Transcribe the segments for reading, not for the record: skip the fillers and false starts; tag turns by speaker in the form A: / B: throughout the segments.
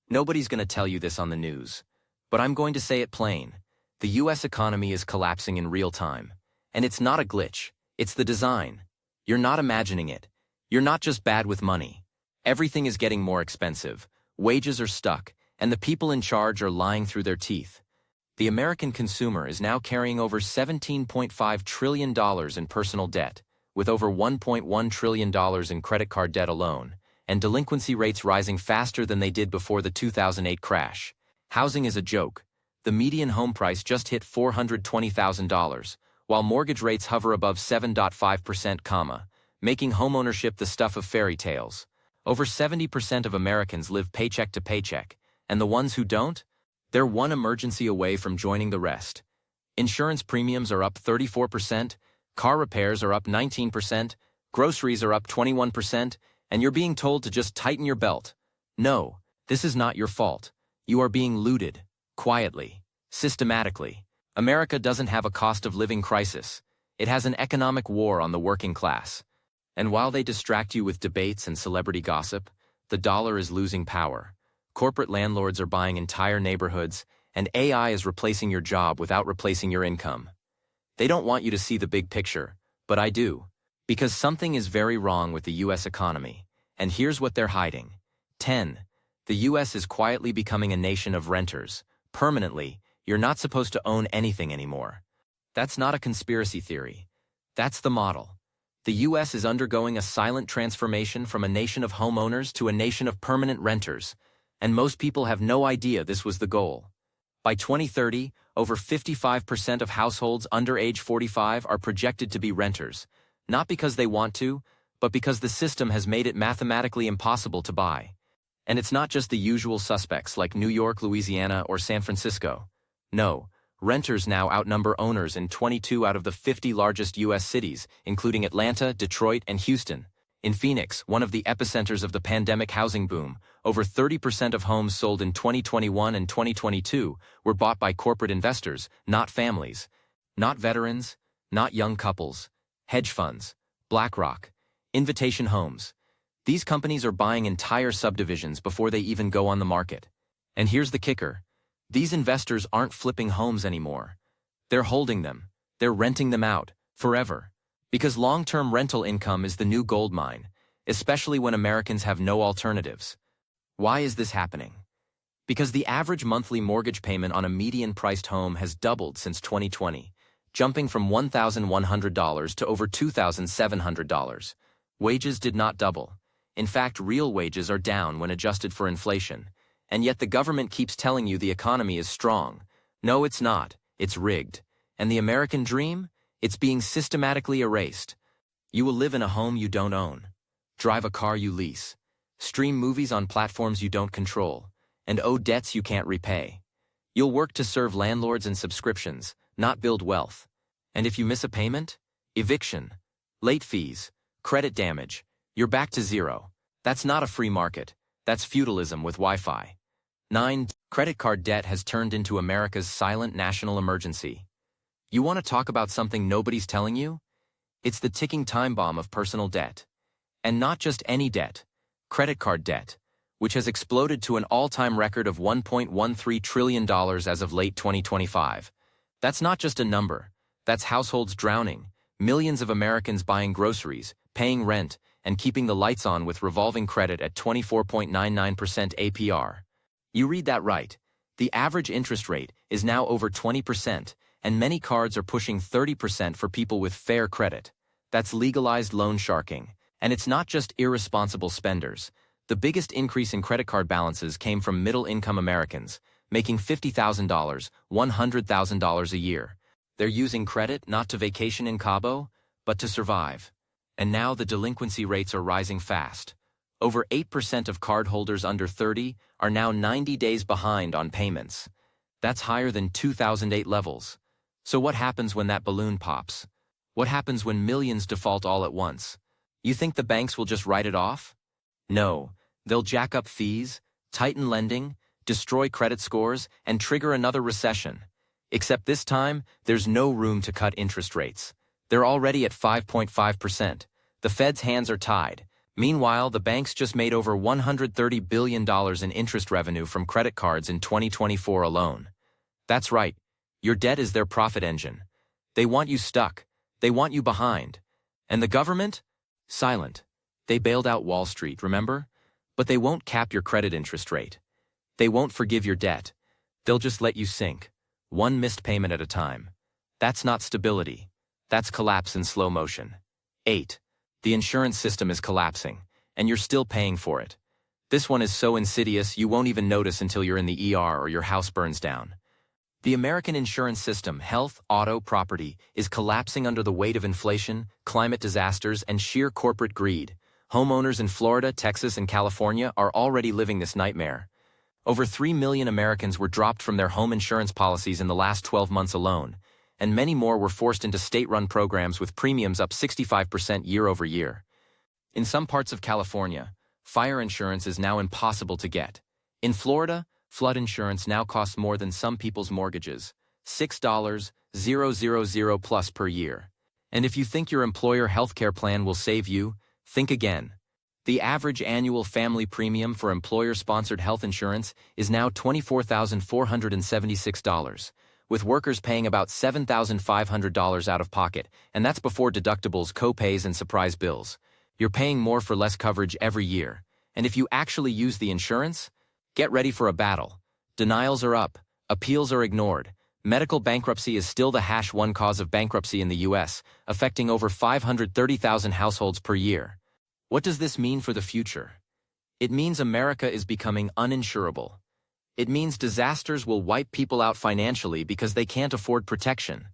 A: Nobody's going to tell you this on the news. But I'm going to say it plain. The US economy is collapsing in real time. And it's not a glitch. It's the design. You're not imagining it. You're not just bad with money. Everything is getting more expensive. Wages are stuck, and the people in charge are lying through their teeth. The American consumer is now carrying over $17.5 trillion in personal debt, with over $1.1 trillion in credit card debt alone, and delinquency rates rising faster than they did before the 2008 crash. Housing is a joke. The median home price just hit $420,000, while mortgage rates hover above 7.5%, making homeownership the stuff of fairy tales. Over 70% of Americans live paycheck to paycheck, and the ones who don't? They're one emergency away from joining the rest. Insurance premiums are up 34%, car repairs are up 19%, groceries are up 21%, and you're being told to just tighten your belt. No, this is not your fault. You are being looted, quietly, systematically. America doesn't have a cost of living crisis. It has an economic war on the working class. And while they distract you with debates and celebrity gossip, the dollar is losing power. Corporate landlords are buying entire neighborhoods, and AI is replacing your job without replacing your income. They don't want you to see the big picture, but I do. Because something is very wrong with the US economy, and here's what they're hiding. 10. The US is quietly becoming a nation of renters. Permanently, you're not supposed to own anything anymore. That's not a conspiracy theory. That's the model. The US is undergoing a silent transformation from a nation of homeowners to a nation of permanent renters, and most people have no idea this was the goal. By 2030, over 55% of households under age 45 are projected to be renters, not because they want to, but because the system has made it mathematically impossible to buy. And it's not just the usual suspects like New York, Louisiana, or San Francisco. No, renters now outnumber owners in 22 out of the 50 largest U.S. cities, including Atlanta, Detroit, and Houston. In Phoenix, one of the epicenters of the pandemic housing boom, over 30% of homes sold in 2021 and 2022 were bought by corporate investors, not families, not veterans, not young couples, hedge funds, BlackRock, Invitation Homes. These companies are buying entire subdivisions before they even go on the market. And here's the kicker. These investors aren't flipping homes anymore. They're holding them. They're renting them out, forever. Because long-term rental income is the new gold mine, especially when Americans have no alternatives. Why is this happening? Because the average monthly mortgage payment on a median-priced home has doubled since 2020, jumping from $1,100 to over $2,700. Wages did not double. In fact, real wages are down when adjusted for inflation. And yet the government keeps telling you the economy is strong. No, it's not. It's rigged. And the American dream? It's being systematically erased. You will live in a home you don't own, drive a car you lease, stream movies on platforms you don't control, and owe debts you can't repay. You'll work to serve landlords and subscriptions, not build wealth. And if you miss a payment? Eviction, late fees, credit damage. You're back to zero. That's not a free market. That's feudalism with Wi-Fi. 9. Credit card debt has turned into America's silent national emergency. You want to talk about something nobody's telling you? It's the ticking time bomb of personal debt. And not just any debt. Credit card debt, which has exploded to an all-time record of $1.13 trillion as of late 2025. That's not just a number. That's households drowning, millions of Americans buying groceries, paying rent, and keeping the lights on with revolving credit at 24.99% APR. You read that right. The average interest rate is now over 20%, and many cards are pushing 30% for people with fair credit. That's legalized loan sharking. And it's not just irresponsible spenders. The biggest increase in credit card balances came from middle-income Americans, making $50,000, $100,000 a year. They're using credit not to vacation in Cabo, but to survive. And now the delinquency rates are rising fast. Over 8% of cardholders under 30 are now 90 days behind on payments. That's higher than 2008 levels. So what happens when that balloon pops? What happens when millions default all at once? You think the banks will just write it off? No, they'll jack up fees, tighten lending, destroy credit scores, and trigger another recession. Except this time, there's no room to cut interest rates. They're already at 5.5%. The Fed's hands are tied, Meanwhile, the banks just made over $130 billion in interest revenue from credit cards in 2024 alone. That's right. Your debt is their profit engine. They want you stuck. They want you behind. And the government? Silent. They bailed out Wall Street, remember? But they won't cap your credit interest rate. They won't forgive your debt. They'll just let you sink, one missed payment at a time. That's not stability. That's collapse in slow motion. 8. The insurance system is collapsing, and you're still paying for it. This one is so insidious you won't even notice until you're in the ER or your house burns down. The American insurance system, health, auto, property, is collapsing under the weight of inflation, climate disasters, and sheer corporate greed. Homeowners in Florida, Texas, and California are already living this nightmare. Over 3 million Americans were dropped from their home insurance policies in the last 12 months alone, and many more were forced into state-run programs with premiums up 65% year over year. In some parts of California, fire insurance is now impossible to get. In Florida, flood insurance now costs more than some people's mortgages, $6,000 plus per year. And if you think your employer healthcare plan will save you, think again. The average annual family premium for employer-sponsored health insurance is now $24,476, with workers paying about $7,500 out of pocket, and that's before deductibles, co-pays, and surprise bills. You're paying more for less coverage every year, and if you actually use the insurance, get ready for a battle. Denials are up, appeals are ignored. Medical bankruptcy is still the #1 cause of bankruptcy in the U.S., affecting over 530,000 households per year. What does this mean for the future? It means America is becoming uninsurable. It means disasters will wipe people out financially because they can't afford protection.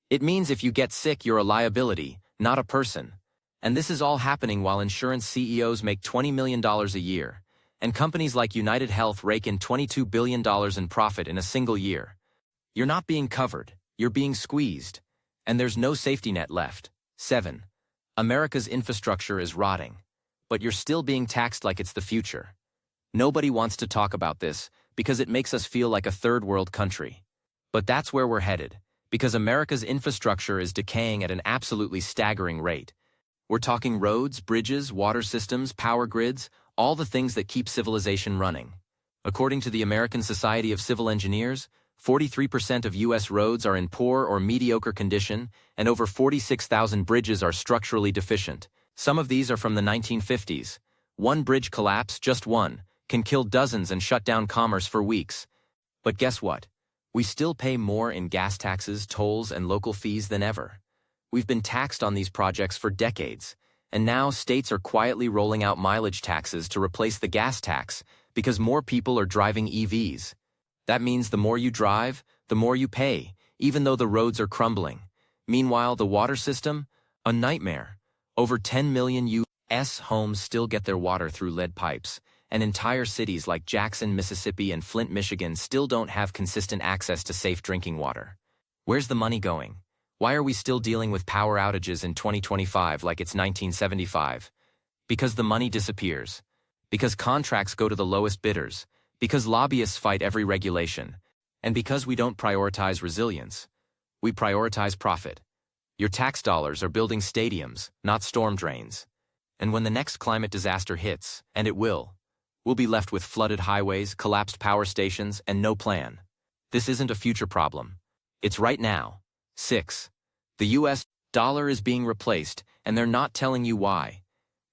A: It means if you get sick, you're a liability, not a person. And this is all happening while insurance CEOs make $20 million a year, and companies like United Health rake in $22 billion in profit in a single year. You're not being covered, you're being squeezed, and there's no safety net left. 7. America's infrastructure is rotting, but you're still being taxed like it's the future. Nobody wants to talk about this because it makes us feel like a third-world country. But that's where we're headed, because America's infrastructure is decaying at an absolutely staggering rate. We're talking roads, bridges, water systems, power grids, all the things that keep civilization running. According to the American Society of Civil Engineers, 43% of U.S. roads are in poor or mediocre condition, and over 46,000 bridges are structurally deficient. Some of these are from the 1950s. One bridge collapse, just one, can kill dozens and shut down commerce for weeks. But guess what? We still pay more in gas taxes, tolls, and local fees than ever. We've been taxed on these projects for decades, and now states are quietly rolling out mileage taxes to replace the gas tax because more people are driving EVs. That means the more you drive, the more you pay, even though the roads are crumbling. Meanwhile, the water system? A nightmare. Over 10 million U.S. homes still get their water through lead pipes, and entire cities like Jackson, Mississippi, and Flint, Michigan still don't have consistent access to safe drinking water. Where's the money going? Why are we still dealing with power outages in 2025 like it's 1975? Because the money disappears. Because contracts go to the lowest bidders. Because lobbyists fight every regulation. And because we don't prioritize resilience. We prioritize profit. Your tax dollars are building stadiums, not storm drains. And when the next climate disaster hits, and it will, we'll be left with flooded highways, collapsed power stations, and no plan. This isn't a future problem. It's right now. 6. The U.S. dollar is being replaced, and they're not telling you why.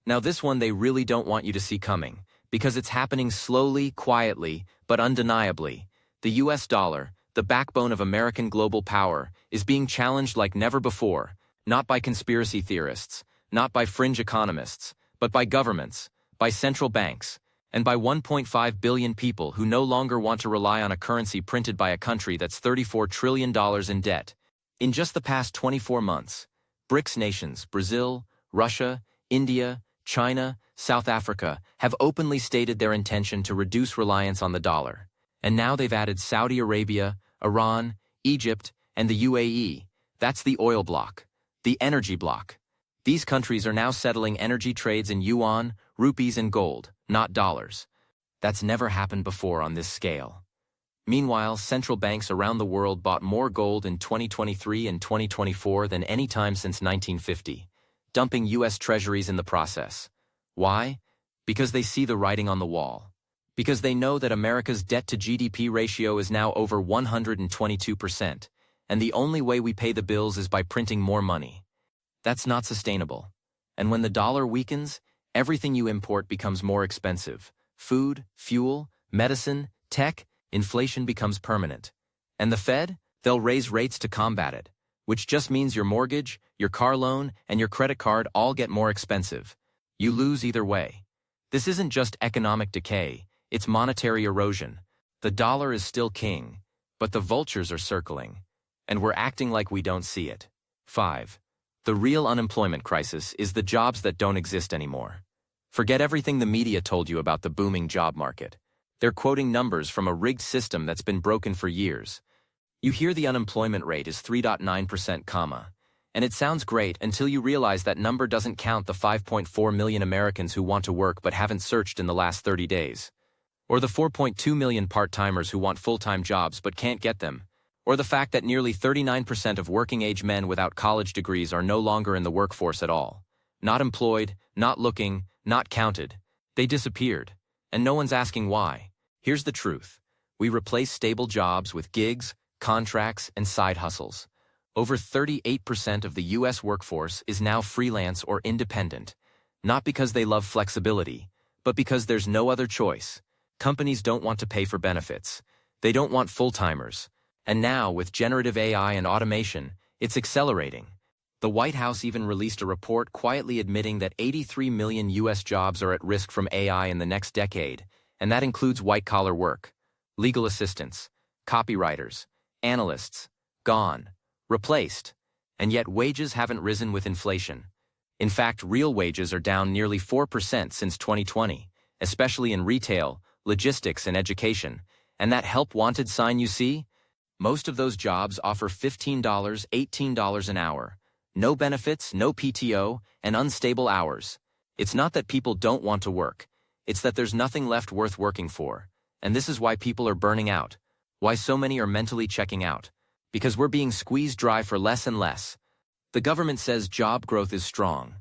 A: Now this one they really don't want you to see coming, because it's happening slowly, quietly, but undeniably. The U.S. dollar, the backbone of American global power, is being challenged like never before, not by conspiracy theorists, not by fringe economists, but by governments, by central banks, and by 1.5 billion people who no longer want to rely on a currency printed by a country that's $34 trillion in debt. In just the past 24 months, BRICS nations, Brazil, Russia, India, China, South Africa, have openly stated their intention to reduce reliance on the dollar. And now they've added Saudi Arabia, Iran, Egypt, and the UAE. That's the oil bloc, the energy bloc. These countries are now settling energy trades in yuan, rupees, and gold, not dollars. That's never happened before on this scale. Meanwhile, central banks around the world bought more gold in 2023 and 2024 than any time since 1950, dumping U.S. treasuries in the process. Why? Because they see the writing on the wall. Because they know that America's debt-to-GDP ratio is now over 122%, and the only way we pay the bills is by printing more money. That's not sustainable. And when the dollar weakens, everything you import becomes more expensive. Food, fuel, medicine, tech, inflation becomes permanent. And the Fed? They'll raise rates to combat it, which just means your mortgage, your car loan, and your credit card all get more expensive. You lose either way. This isn't just economic decay, it's monetary erosion. The dollar is still king, but the vultures are circling, and we're acting like we don't see it. 5. The real unemployment crisis is the jobs that don't exist anymore. Forget everything the media told you about the booming job market. They're quoting numbers from a rigged system that's been broken for years. You hear the unemployment rate is 3.9%, and it sounds great until you realize that number doesn't count the 5.4 million Americans who want to work but haven't searched in the last 30 days. Or the 4.2 million part-timers who want full-time jobs but can't get them. Or the fact that nearly 39% of working-age men without college degrees are no longer in the workforce at all. Not employed, not looking, not counted. They disappeared. And no one's asking why. Here's the truth. We replace stable jobs with gigs, contracts, and side hustles. Over 38% of the U.S. workforce is now freelance or independent. Not because they love flexibility, but because there's no other choice. Companies don't want to pay for benefits. They don't want full-timers. And now, with generative AI and automation, it's accelerating. The White House even released a report quietly admitting that 83 million U.S. jobs are at risk from AI in the next decade, and that includes white-collar work. Legal assistants, copywriters, analysts, gone, replaced. And yet wages haven't risen with inflation. In fact, real wages are down nearly 4% since 2020, especially in retail, logistics, and education. And that help wanted sign you see? Most of those jobs offer $15, $18 an hour. No benefits, no PTO, and unstable hours. It's not that people don't want to work. It's that there's nothing left worth working for. And this is why people are burning out. Why so many are mentally checking out. Because we're being squeezed dry for less and less. The government says job growth is strong.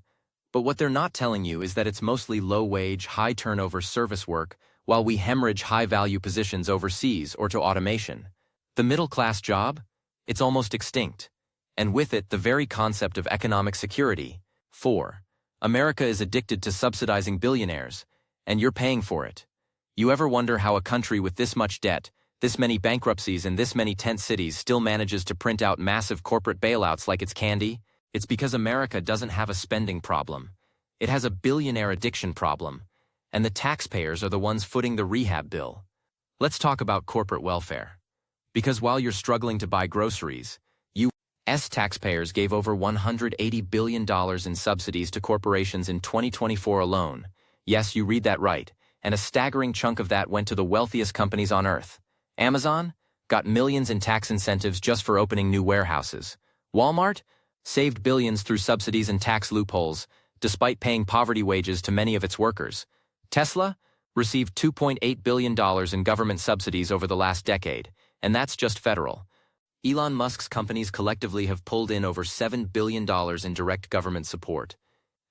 A: But what they're not telling you is that it's mostly low-wage, high-turnover service work, while we hemorrhage high-value positions overseas or to automation. The middle-class job? It's almost extinct. And with it, the very concept of economic security. 4. America is addicted to subsidizing billionaires, and you're paying for it. You ever wonder how a country with this much debt, this many bankruptcies, and this many tent cities still manages to print out massive corporate bailouts like it's candy? It's because America doesn't have a spending problem. It has a billionaire addiction problem, and the taxpayers are the ones footing the rehab bill. Let's talk about corporate welfare. Because while you're struggling to buy groceries, U.S. taxpayers gave over $180 billion in subsidies to corporations in 2024 alone. Yes, you read that right, and a staggering chunk of that went to the wealthiest companies on earth. Amazon got millions in tax incentives just for opening new warehouses. Walmart saved billions through subsidies and tax loopholes, despite paying poverty wages to many of its workers. Tesla received $2.8 billion in government subsidies over the last decade, and that's just federal. Elon Musk's companies collectively have pulled in over $7 billion in direct government support.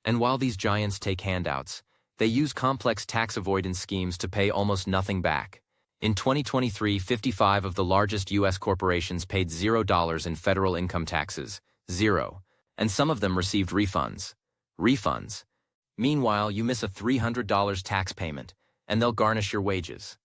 A: And while these giants take handouts, they use complex tax avoidance schemes to pay almost nothing back. In 2023, 55 of the largest U.S. corporations paid $0 in federal income taxes. Zero. And some of them received refunds. Refunds. Meanwhile, you miss a $300 tax payment, and they'll garnish your wages.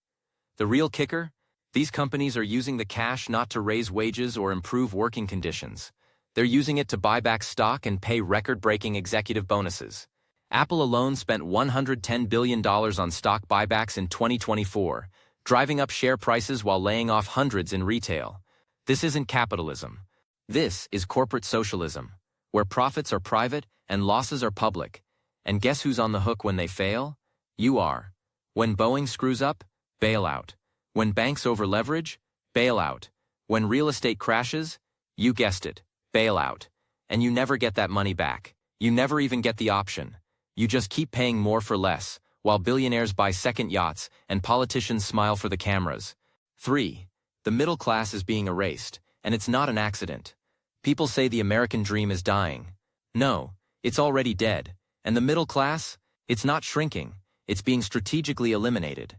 A: The real kicker? These companies are using the cash not to raise wages or improve working conditions. They're using it to buy back stock and pay record-breaking executive bonuses. Apple alone spent $110 billion on stock buybacks in 2024, driving up share prices while laying off hundreds in retail. This isn't capitalism. This is corporate socialism, where profits are private and losses are public. And guess who's on the hook when they fail? You are. When Boeing screws up, bail out. When banks over-leverage, bail out. When real estate crashes, you guessed it, bail out. And you never get that money back. You never even get the option. You just keep paying more for less, while billionaires buy second yachts and politicians smile for the cameras. 3. The middle class is being erased, and it's not an accident. People say the American dream is dying. No, it's already dead. And the middle class? It's not shrinking, it's being strategically eliminated.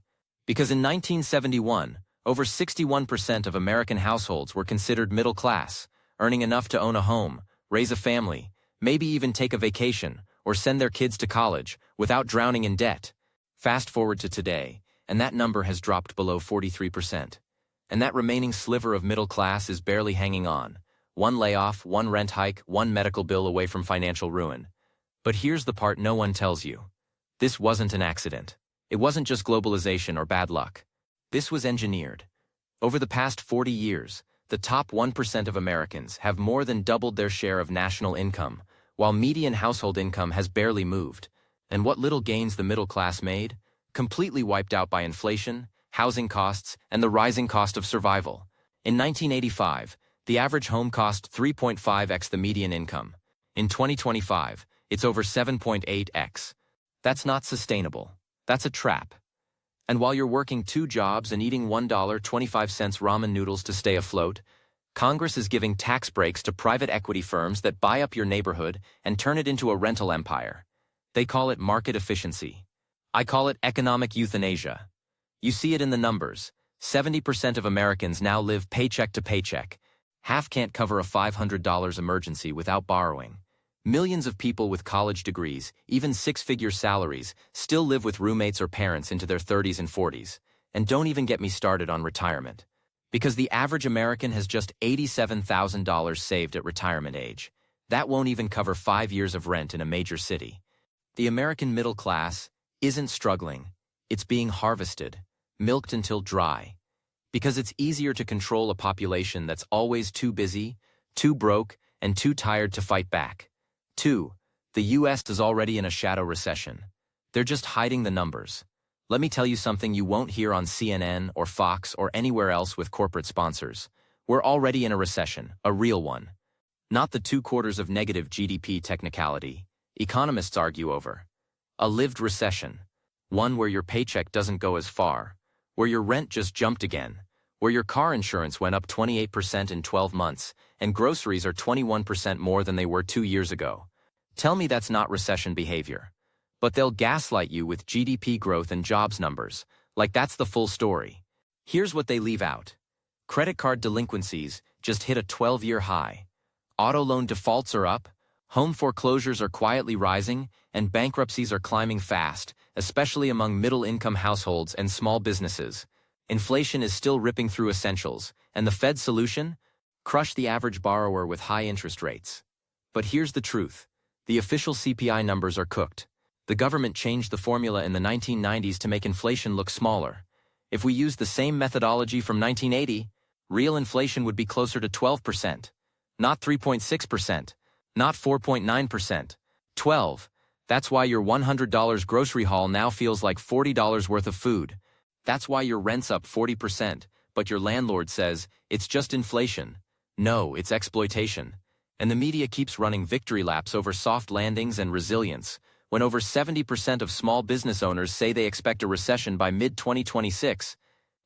A: Because in 1971, over 61% of American households were considered middle class, earning enough to own a home, raise a family, maybe even take a vacation, or send their kids to college without drowning in debt. Fast forward to today, and that number has dropped below 43%. And that remaining sliver of middle class is barely hanging on. One layoff, one rent hike, one medical bill away from financial ruin. But here's the part no one tells you. This wasn't an accident. It wasn't just globalization or bad luck. This was engineered. Over the past 40 years, the top 1% of Americans have more than doubled their share of national income, while median household income has barely moved. And what little gains the middle class made? Completely wiped out by inflation, housing costs, and the rising cost of survival. In 1985, the average home cost 3.5x the median income. In 2025, it's over 7.8x. That's not sustainable. That's a trap. And while you're working 2 jobs and eating $1.25 ramen noodles to stay afloat, Congress is giving tax breaks to private equity firms that buy up your neighborhood and turn it into a rental empire. They call it market efficiency. I call it economic euthanasia. You see it in the numbers. 70% of Americans now live paycheck to paycheck. Half can't cover a $500 emergency without borrowing. Millions of people with college degrees, even 6-figure salaries, still live with roommates or parents into their 30s and 40s. And don't even get me started on retirement. Because the average American has just $87,000 saved at retirement age. That won't even cover 5 years of rent in a major city. The American middle class isn't struggling. It's being harvested, milked until dry. Because it's easier to control a population that's always too busy, too broke, and too tired to fight back. 2. The U.S. is already in a shadow recession. They're just hiding the numbers. Let me tell you something you won't hear on CNN or Fox or anywhere else with corporate sponsors. We're already in a recession, a real one. Not the 2 quarters of negative GDP technicality economists argue over. A lived recession. One where your paycheck doesn't go as far, where your rent just jumped again, where your car insurance went up 28% in 12 months, and groceries are 21% more than they were 2 years ago. Tell me that's not recession behavior. But they'll gaslight you with GDP growth and jobs numbers, like that's the full story. Here's what they leave out. Credit card delinquencies just hit a 12-year high. Auto loan defaults are up, home foreclosures are quietly rising, and bankruptcies are climbing fast, especially among middle-income households and small businesses. Inflation is still ripping through essentials, and the Fed's solution? Crush the average borrower with high interest rates. But here's the truth. The official CPI numbers are cooked. The government changed the formula in the 1990s to make inflation look smaller. If we used the same methodology from 1980, real inflation would be closer to 12%. Not 3.6%. Not 4.9%. 12. That's why your $100 grocery haul now feels like $40 worth of food. That's why your rent's up 40%, but your landlord says, it's just inflation. No, it's exploitation. And the media keeps running victory laps over soft landings and resilience, when over 70% of small business owners say they expect a recession by mid-2026.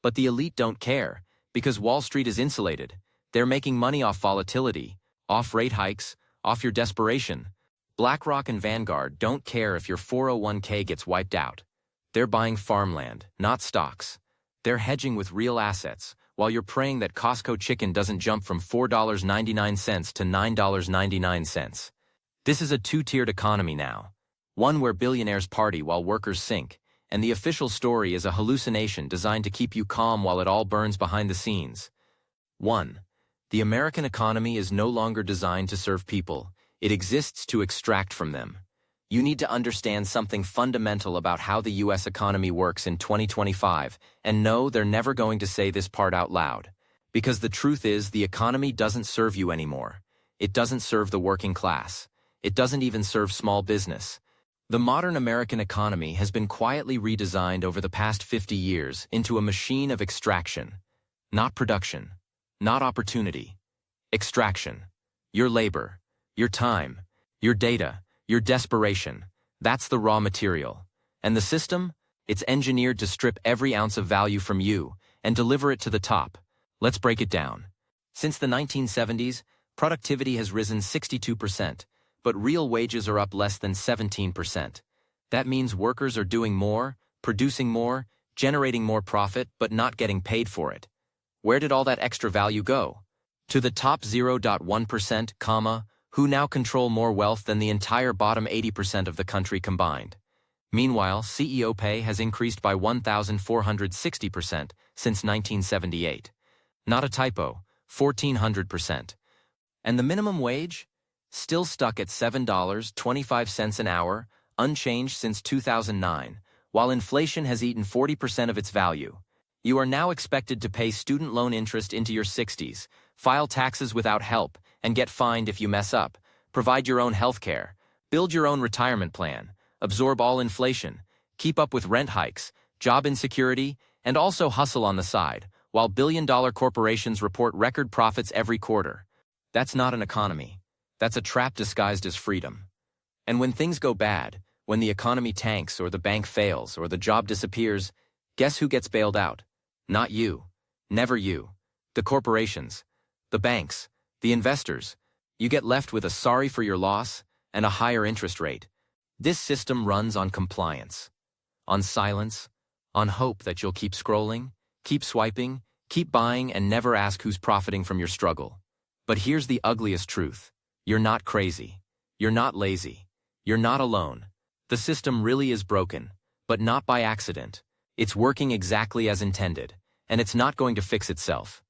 A: But the elite don't care, because Wall Street is insulated. They're making money off volatility, off rate hikes, off your desperation. BlackRock and Vanguard don't care if your 401k gets wiped out. They're buying farmland, not stocks. They're hedging with real assets, while you're praying that Costco chicken doesn't jump from $4.99 to $9.99. This is a 2-tiered economy now. One where billionaires party while workers sink, and the official story is a hallucination designed to keep you calm while it all burns behind the scenes. 1. The American economy is no longer designed to serve people. It exists to extract from them. You need to understand something fundamental about how the U.S. economy works in 2025, and no, they're never going to say this part out loud. Because the truth is, the economy doesn't serve you anymore. It doesn't serve the working class. It doesn't even serve small business. The modern American economy has been quietly redesigned over the past 50 years into a machine of extraction. Not production. Not opportunity. Extraction. Your labor. Your time. Your data. Your desperation. That's the raw material. And the system? It's engineered to strip every ounce of value from you and deliver it to the top. Let's break it down. Since the 1970s, productivity has risen 62%, but real wages are up less than 17%. That means workers are doing more, producing more, generating more profit, but not getting paid for it. Where did all that extra value go? To the top 0.1%, who now control more wealth than the entire bottom 80% of the country combined. Meanwhile, CEO pay has increased by 1,460% since 1978. Not a typo, 1,400%. And the minimum wage? Still stuck at $7.25 an hour, unchanged since 2009, while inflation has eaten 40% of its value. You are now expected to pay student loan interest into your 60s, file taxes without help, and get fined if you mess up, provide your own health care, build your own retirement plan, absorb all inflation, keep up with rent hikes, job insecurity, and also hustle on the side, while billion-dollar corporations report record profits every quarter. That's not an economy. That's a trap disguised as freedom. And when things go bad, when the economy tanks or the bank fails or the job disappears, guess who gets bailed out? Not you. Never you. The corporations. The banks. The investors. You get left with a sorry for your loss and a higher interest rate. This system runs on compliance. On silence. On hope that you'll keep scrolling, keep swiping, keep buying, and never ask who's profiting from your struggle. But here's the ugliest truth. You're not crazy. You're not lazy. You're not alone. The system really is broken, but not by accident. It's working exactly as intended, and it's not going to fix itself.